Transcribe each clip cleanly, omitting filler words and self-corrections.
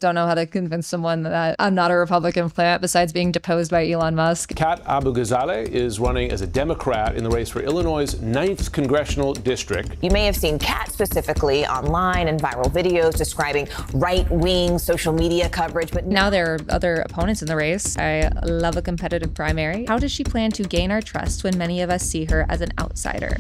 Don't know how to convince someone that I'm not a Republican plant besides being deposed by Elon Musk. Kat Abughazaleh is running as a Democrat in the race for Illinois' 9th congressional district. You may have seen Kat specifically online and viral videos describing right-wing social media coverage, but now there are other opponents in the race. I love a competitive primary. How does she plan to gain our trust when many of us see her as an outsider?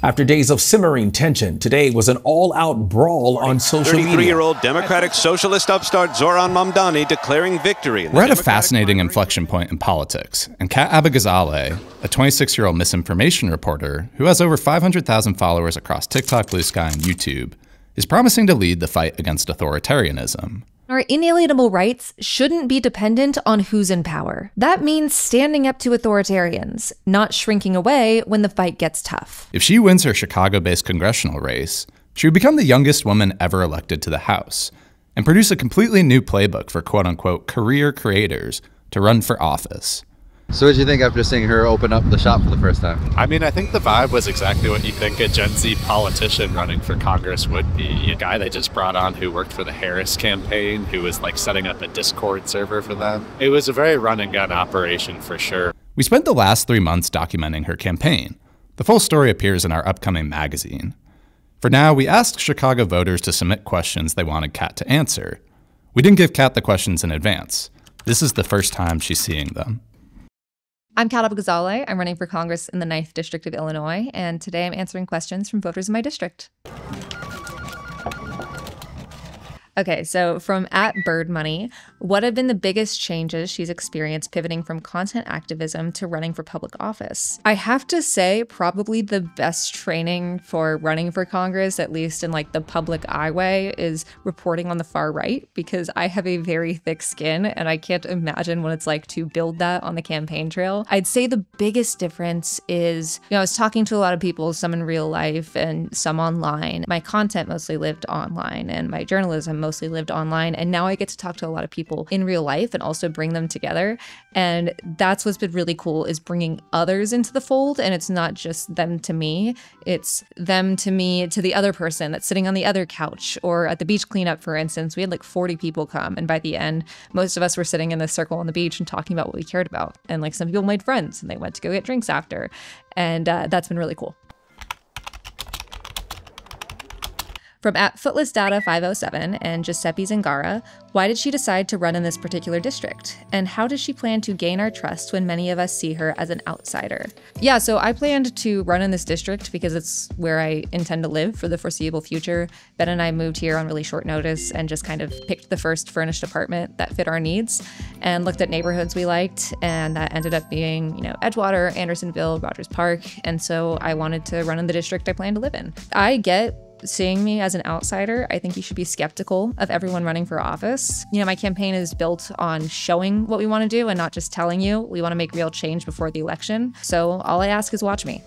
After days of simmering tension, today was an all-out brawl on social media. 33-year-old Democratic Socialist upstart Zoran Mamdani declaring victory. We're at a fascinating inflection point in politics, and Kat Abughazaleh, a 26-year-old misinformation reporter who has over 500,000 followers across TikTok, Blue Sky, and YouTube, is promising to lead the fight against authoritarianism. Our inalienable rights shouldn't be dependent on who's in power. That means standing up to authoritarians, not shrinking away when the fight gets tough. If she wins her Chicago-based congressional race, she would become the youngest woman ever elected to the House and produce a completely new playbook for quote-unquote career creators to run for office. So what did you think after seeing her open up the shop for the first time? I mean, I think the vibe was exactly what you think a Gen Z politician running for Congress would be. A guy they just brought on who worked for the Harris campaign, who was like setting up a Discord server for them. It was a very run and gun operation for sure. We spent the last 3 months documenting her campaign. The full story appears in our upcoming magazine. For now, we asked Chicago voters to submit questions they wanted Kat to answer. We didn't give Kat the questions in advance. This is the first time she's seeing them. I'm Kat Abughazaleh. I'm running for Congress in the 9th District of Illinois, and today I'm answering questions from voters in my district. Okay, so from @birdmoney, what have been the biggest changes she's experienced pivoting from content activism to running for public office? I have to say probably the best training for running for Congress, at least in like the public eye way, is reporting on the far right, because I have a very thick skin and I can't imagine what it's like to build that on the campaign trail. I'd say the biggest difference is, I was talking to a lot of people, some in real life and some online. My content mostly lived online and my journalism mostly lived online, and now I get to talk to a lot of people in real life and also bring them together, and that's what's been really cool, is bringing others into the fold. And it's not just them to me, it's them to me to the other person that's sitting on the other couch. Or at the beach cleanup, for instance, we had like 40 people come, and by the end most of us were sitting in this circle on the beach and talking about what we cared about, and like some people made friends and they went to go get drinks after, and that's been really cool. From @FootlessData507 and Giuseppe Zingara, why did she decide to run in this particular district? And how does she plan to gain our trust when many of us see her as an outsider? Yeah, so I planned to run in this district because it's where I intend to live for the foreseeable future. Ben and I moved here on really short notice and just kind of picked the first furnished apartment that fit our needs and looked at neighborhoods we liked, and that ended up being, Edgewater, Andersonville, Rogers Park, and so I wanted to run in the district I plan to live in. I get seeing me as an outsider. I think you should be skeptical of everyone running for office. My campaign is built on showing what we want to do and not just telling you. We want to make real change before the election. So all I ask is watch me.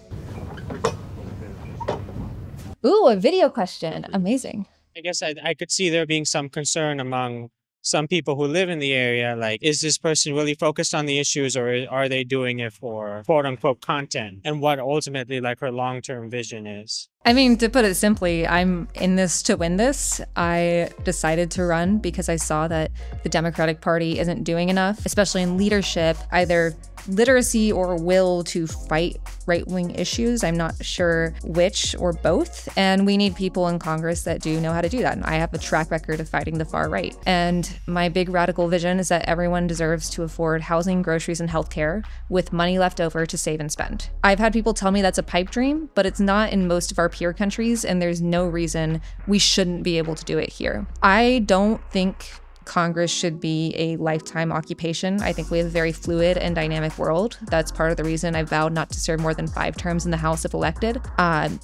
Ooh, a video question. Amazing. I guess I could see there being some concern among some people who live in the area, like, is this person really focused on the issues, or are they doing it for quote unquote content, and what ultimately like her long-term vision is? I mean, to put it simply, I'm in this to win this. I decided to run because I saw that the Democratic Party isn't doing enough, especially in leadership, either literacy or will to fight right-wing issues. I'm not sure which or both. And we need people in Congress that do know how to do that. And I have a track record of fighting the far right. And my big radical vision is that everyone deserves to afford housing, groceries, and healthcare with money left over to save and spend. I've had people tell me that's a pipe dream, but it's not in most of our peer countries, and there's no reason we shouldn't be able to do it here. I don't think Congress should be a lifetime occupation. I think we have a very fluid and dynamic world. That's part of the reason I vowed not to serve more than 5 terms in the House if elected.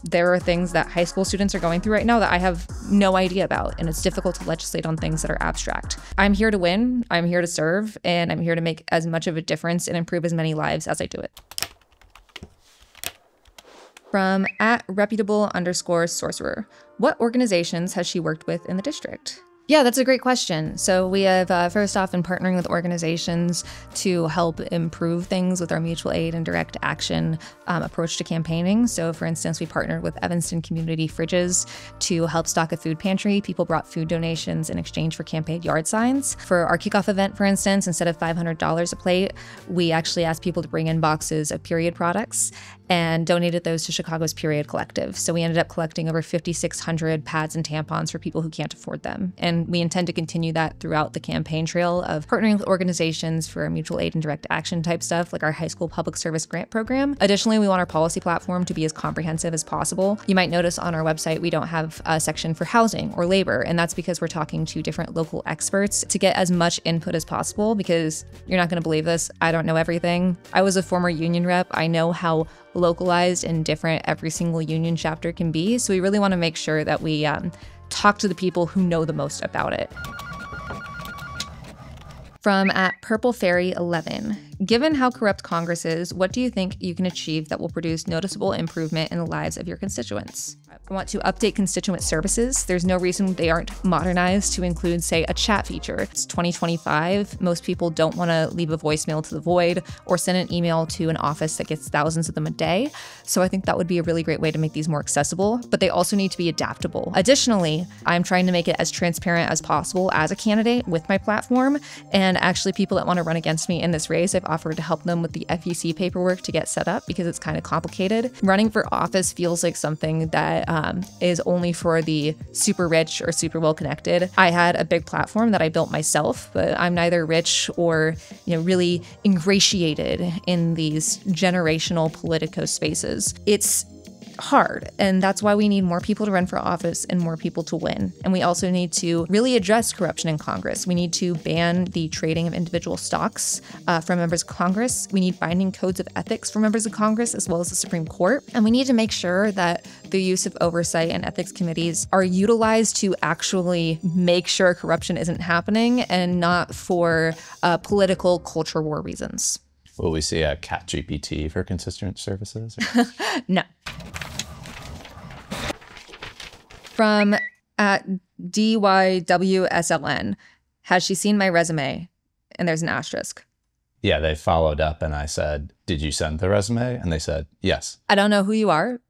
There are things that high school students are going through right now that I have no idea about, and it's difficult to legislate on things that are abstract. I'm here to win, I'm here to serve, and I'm here to make as much of a difference and improve as many lives as I do it. From @reputable_sorcerer, what organizations has she worked with in the district? Yeah, that's a great question. So we have, first off, been partnering with organizations to help improve things with our mutual aid and direct action approach to campaigning. So for instance, we partnered with Evanston Community Fridges to help stock a food pantry. People brought food donations in exchange for campaign yard signs. For our kickoff event, for instance, instead of $500 a plate, we actually asked people to bring in boxes of period products and donated those to Chicago's Period Collective. So we ended up collecting over 5,600 pads and tampons for people who can't afford them. And we intend to continue that throughout the campaign trail of partnering with organizations for mutual aid and direct action type stuff, like our high school public service grant program. Additionally, we want our policy platform to be as comprehensive as possible. You might notice on our website, we don't have a section for housing or labor, and that's because we're talking to different local experts to get as much input as possible, because you're not gonna believe this, I don't know everything. I was a former union rep. I know how localized and different every single union chapter can be. So we really want to make sure that we talk to the people who know the most about it. From @PurpleFairy11, given how corrupt Congress is, what do you think you can achieve that will produce noticeable improvement in the lives of your constituents? I want to update constituent services. There's no reason they aren't modernized to include, say, a chat feature. It's 2025. Most people don't want to leave a voicemail to the void or send an email to an office that gets thousands of them a day. So I think that would be a really great way to make these more accessible, but they also need to be adaptable. Additionally, I'm trying to make it as transparent as possible as a candidate with my platform, and actually people that want to run against me in this race, I've offered to help them with the FEC paperwork to get set up because it's kind of complicated. Running for office feels like something that is only for the super rich or super well connected. I had a big platform that I built myself, but I'm neither rich or, really ingratiated in these generational politico spaces. It's hard, and that's why we need more people to run for office and more people to win. And we also need to really address corruption in Congress. We need to ban the trading of individual stocks from members of Congress. We need binding codes of ethics for members of Congress as well as the Supreme Court. And we need to make sure that the use of oversight and ethics committees are utilized to actually make sure corruption isn't happening and not for political culture war reasons. Will we see a Cat GPT for constituent services? No. From @DYWSLN, has she seen my resume? And there's an asterisk. Yeah, they followed up and I said, did you send the resume? And they said, yes. I don't know who you are,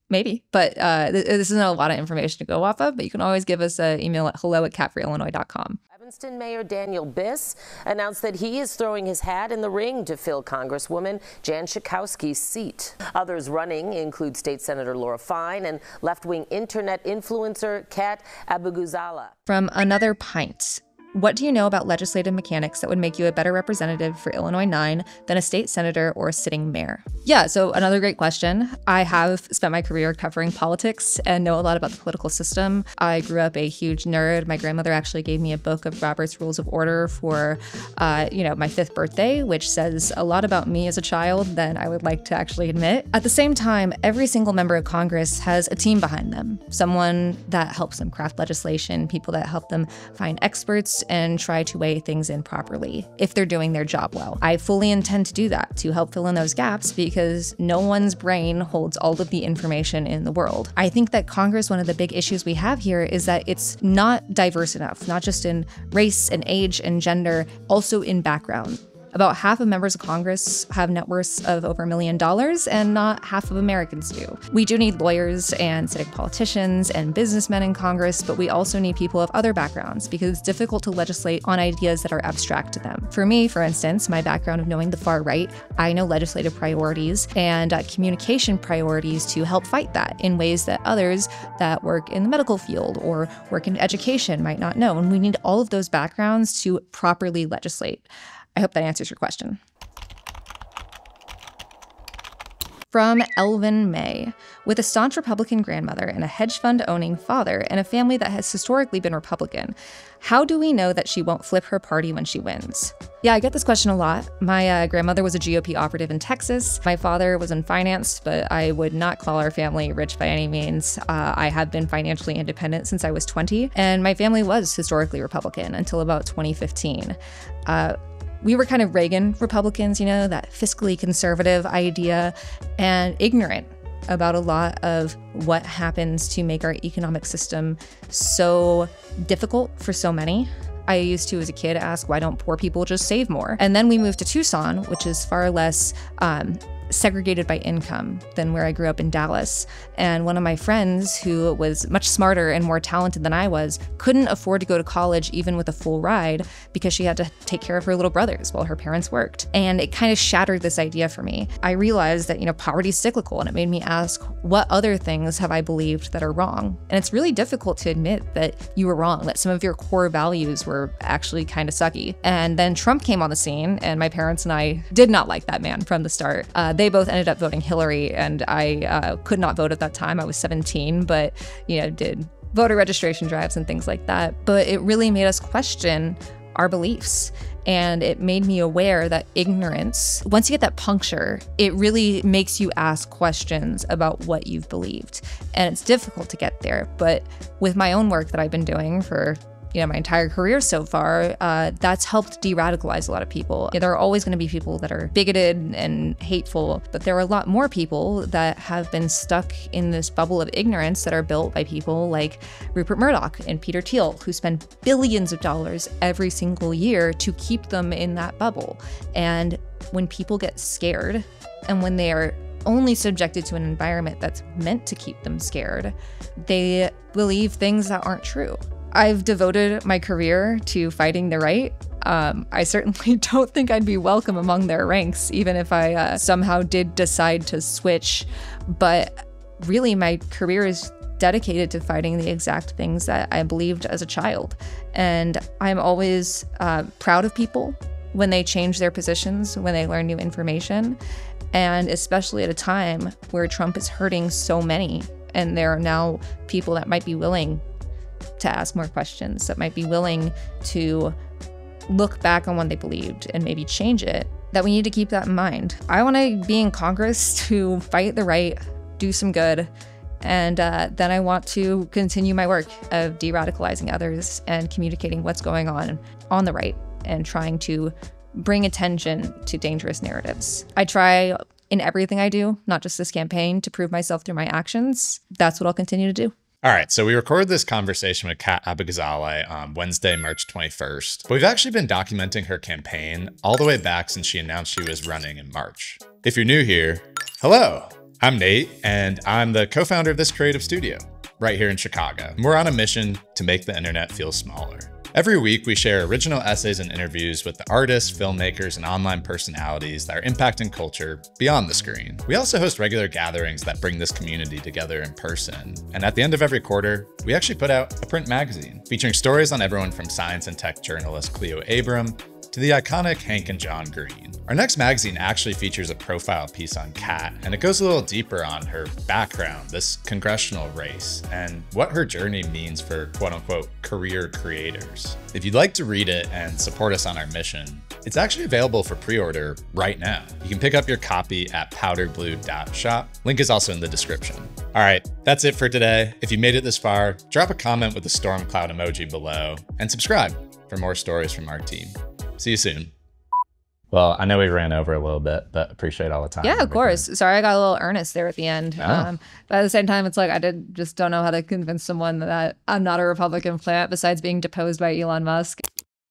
maybe, but this isn't a lot of information to go off of, but you can always give us an email at hello@catforillinois.com. Evanston Mayor Daniel Biss announced that he is throwing his hat in the ring to fill Congresswoman Jan Schakowsky's seat. Others running include State Senator Laura Fine and left-wing internet influencer Kat Abughazaleh. From Another Pint, what do you know about legislative mechanics that would make you a better representative for Illinois 9 than a state senator or a sitting mayor? Yeah, so another great question. I have spent my career covering politics and know a lot about the political system. I grew up a huge nerd. My grandmother actually gave me a book of Robert's Rules of Order for, my 5th birthday, which says a lot about me as a child than I would like to actually admit. At the same time, every single member of Congress has a team behind them. Someone that helps them craft legislation, people that help them find experts and try to weigh things in properly if they're doing their job well. I fully intend to do that to help fill in those gaps because no one's brain holds all of the information in the world. I think that Congress, one of the big issues we have here is that it's not diverse enough, not just in race and age and gender, also in background. About half of members of Congress have net worths of over $1 million, and not half of Americans do. We do need lawyers and civic politicians and businessmen in Congress, but we also need people of other backgrounds because it's difficult to legislate on ideas that are abstract to them. For me, for instance, my background of knowing the far right, I know legislative priorities and communication priorities to help fight that in ways that others that work in the medical field or work in education might not know. And we need all of those backgrounds to properly legislate. I hope that answers your question. From Elvin May, with a staunch Republican grandmother and a hedge fund owning father and a family that has historically been Republican, how do we know that she won't flip her party when she wins? Yeah, I get this question a lot. My grandmother was a GOP operative in Texas. My father was in finance, but I would not call our family rich by any means. I have been financially independent since I was 20, and my family was historically Republican until about 2015. We were kind of Reagan Republicans, that fiscally conservative idea, and ignorant about a lot of what happens to make our economic system so difficult for so many. I used to, as a kid, ask, why don't poor people just save more? And then we moved to Tucson, which is far less segregated by income than where I grew up in Dallas. And one of my friends, who was much smarter and more talented than I was, couldn't afford to go to college even with a full ride because she had to take care of her little brothers while her parents worked. And it kind of shattered this idea for me. I realized that, poverty is cyclical, and it made me ask, what other things have I believed that are wrong? And it's really difficult to admit that you were wrong, that some of your core values were actually kind of sucky. And then Trump came on the scene, and my parents and I did not like that man from the start. They both ended up voting Hillary, and I could not vote at that time. I was 17, but, did voter registration drives and things like that. But it really made us question our beliefs. And it made me aware that ignorance, once you get that puncture, it really makes you ask questions about what you've believed. And it's difficult to get there. But with my own work that I've been doing for my entire career so far, that's helped de-radicalize a lot of people. There are always going to be people that are bigoted and hateful, but there are a lot more people that have been stuck in this bubble of ignorance that are built by people like Rupert Murdoch and Peter Thiel, who spend billions of dollars every single year to keep them in that bubble. And when people get scared, and when they are only subjected to an environment that's meant to keep them scared, they believe things that aren't true. I've devoted my career to fighting the right. I certainly don't think I'd be welcome among their ranks, even if I somehow did decide to switch. But really, my career is dedicated to fighting the exact things that I believed as a child. And I'm always proud of people when they change their positions, when they learn new information, and especially at a time where Trump is hurting so many, and there are now people that might be willing to ask more questions, that might be willing to look back on what they believed and maybe change it, that we need to keep that in mind. I want to be in Congress to fight the right, do some good, and then I want to continue my work of de-radicalizing others and communicating what's going on the right and trying to bring attention to dangerous narratives. I try in everything I do, not just this campaign, to prove myself through my actions. That's what I'll continue to do. All right, so we recorded this conversation with Kat Abughazaleh on Wednesday, March 21st. But we've actually been documenting her campaign all the way back since she announced she was running in March. If you're new here, hello, I'm Nate, and I'm the co-founder of this creative studio right here in Chicago. And we're on a mission to make the internet feel smaller. Every week, we share original essays and interviews with the artists, filmmakers, and online personalities that are impacting culture beyond the screen. We also host regular gatherings that bring this community together in person. And at the end of every quarter, we actually put out a print magazine featuring stories on everyone from science and tech journalist Cleo Abram to the iconic Hank and John Green. Our next magazine actually features a profile piece on Kat, and it goes a little deeper on her background, this congressional race, and what her journey means for quote-unquote career creators. If you'd like to read it and support us on our mission, it's actually available for pre-order right now. You can pick up your copy at powderblue.shop. Link is also in the description. All right, that's it for today. If you made it this far, drop a comment with the storm cloud emoji below, and subscribe for more stories from our team. See you soon. Well, I know we ran over a little bit, but appreciate all the time. Yeah, of course. Sorry, I got a little earnest there at the end. Oh. But at the same time, it's like I just don't know how to convince someone that I'm not a Republican plant besides being deposed by Elon Musk.